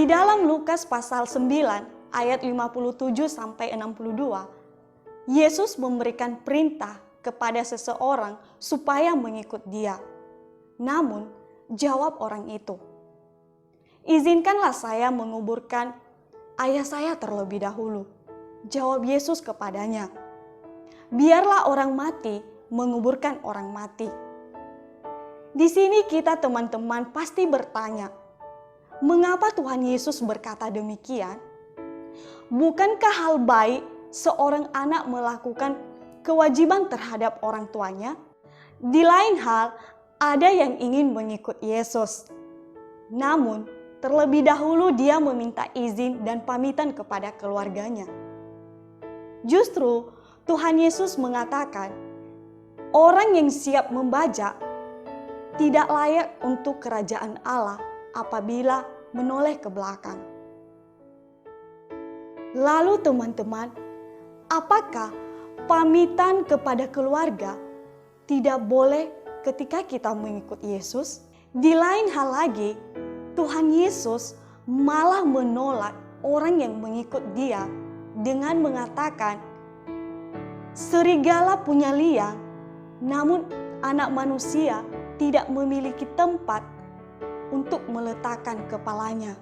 Di dalam Lukas pasal 9 ayat 57 sampai 62, Yesus memberikan perintah kepada seseorang supaya mengikut Dia. Namun, jawab orang itu, "Izinkanlah saya menguburkan ayah saya terlebih dahulu." Jawab Yesus kepadanya, "Biarlah orang mati menguburkan orang mati." Di sini kita teman-teman pasti bertanya, mengapa Tuhan Yesus berkata demikian? Bukankah hal baik seorang anak melakukan kewajiban terhadap orang tuanya? Di lain hal, ada yang ingin mengikut Yesus. Namun, terlebih dahulu dia meminta izin dan pamitan kepada keluarganya. Justru Tuhan Yesus mengatakan, orang yang siap membajak tidak layak untuk kerajaan Allah apabila menoleh ke belakang. Lalu teman-teman, apakah pamitan kepada keluarga tidak boleh ketika kita mengikut Yesus? Di lain hal lagi, Tuhan Yesus malah menolak orang yang mengikut Dia dengan mengatakan, "Serigala punya liang, namun anak manusia tidak memiliki tempat untuk meletakkan kepalanya."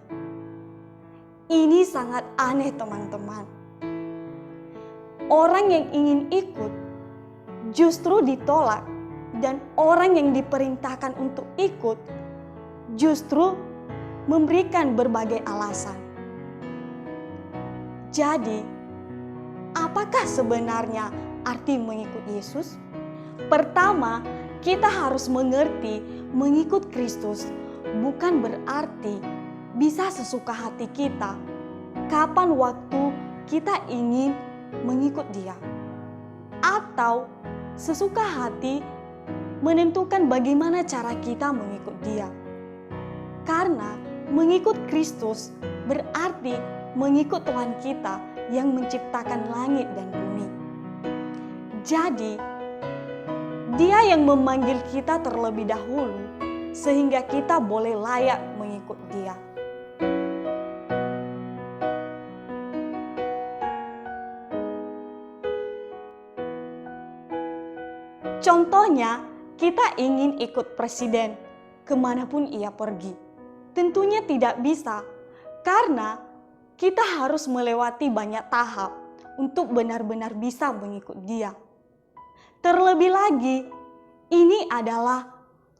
Ini sangat aneh teman-teman. Orang yang ingin ikut justru ditolak, dan orang yang diperintahkan untuk ikut justru memberikan berbagai alasan. Jadi, apakah sebenarnya arti mengikut Yesus? Pertama, kita harus mengerti mengikut Kristus bukan berarti bisa sesuka hati kita kapan waktu kita ingin mengikut Dia, atau sesuka hati menentukan bagaimana cara kita mengikut Dia. Karena mengikut Kristus berarti mengikut Tuhan kita yang menciptakan langit dan bumi. Jadi, Dia yang memanggil kita terlebih dahulu sehingga kita boleh layak mengikut Dia. Contohnya, kita ingin ikut presiden kemanapun ia pergi. Tentunya tidak bisa, karena kita harus melewati banyak tahap untuk benar-benar bisa mengikut Dia. Terlebih lagi, ini adalah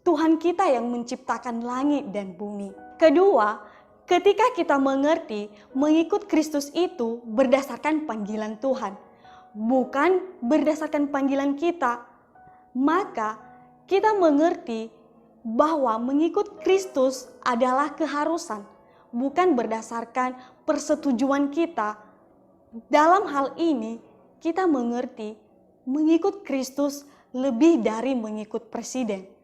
Tuhan kita yang menciptakan langit dan bumi. Kedua, ketika kita mengerti mengikut Kristus itu berdasarkan panggilan Tuhan, bukan berdasarkan panggilan kita, maka kita mengerti bahwa mengikut Kristus adalah keharusan, bukan berdasarkan persetujuan kita. Dalam hal ini, kita mengerti mengikut Kristus lebih dari mengikut presiden,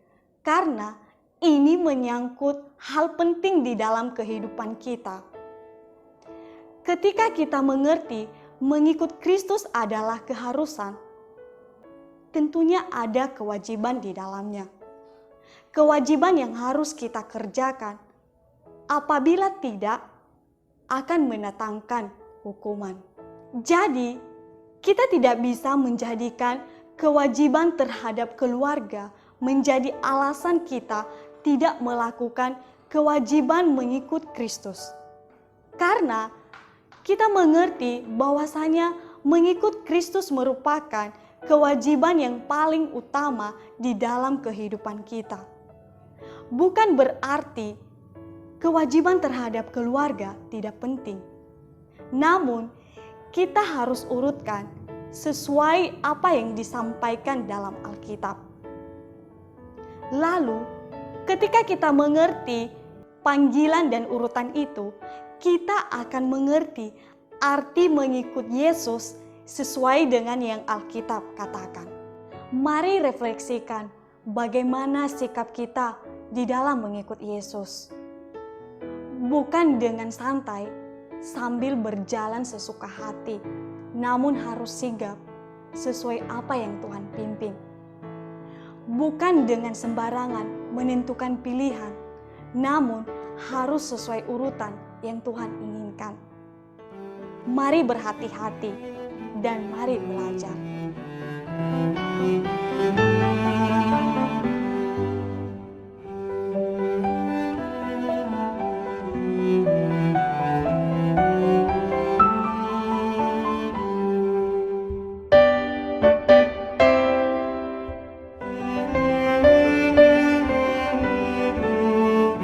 karena ini menyangkut hal penting di dalam kehidupan kita. Ketika kita mengerti mengikut Kristus adalah keharusan, tentunya ada kewajiban di dalamnya. Kewajiban yang harus kita kerjakan. Apabila tidak, akan mendatangkan hukuman. Jadi, kita tidak bisa menjadikan kewajiban terhadap keluarga menjadi alasan kita tidak melakukan kewajiban mengikut Kristus. Karena kita mengerti bahwasanya mengikut Kristus merupakan kewajiban yang paling utama di dalam kehidupan kita. Bukan berarti kewajiban terhadap keluarga tidak penting. Namun, kita harus urutkan sesuai apa yang disampaikan dalam Alkitab. Lalu, ketika kita mengerti panggilan dan urutan itu, kita akan mengerti arti mengikut Yesus sesuai dengan yang Alkitab katakan. Mari refleksikan bagaimana sikap kita di dalam mengikut Yesus. Bukan dengan santai sambil berjalan sesuka hati, namun harus sigap sesuai apa yang Tuhan pimpin. Bukan dengan sembarangan menentukan pilihan, namun harus sesuai urutan yang Tuhan inginkan. Mari berhati-hati dan mari belajar.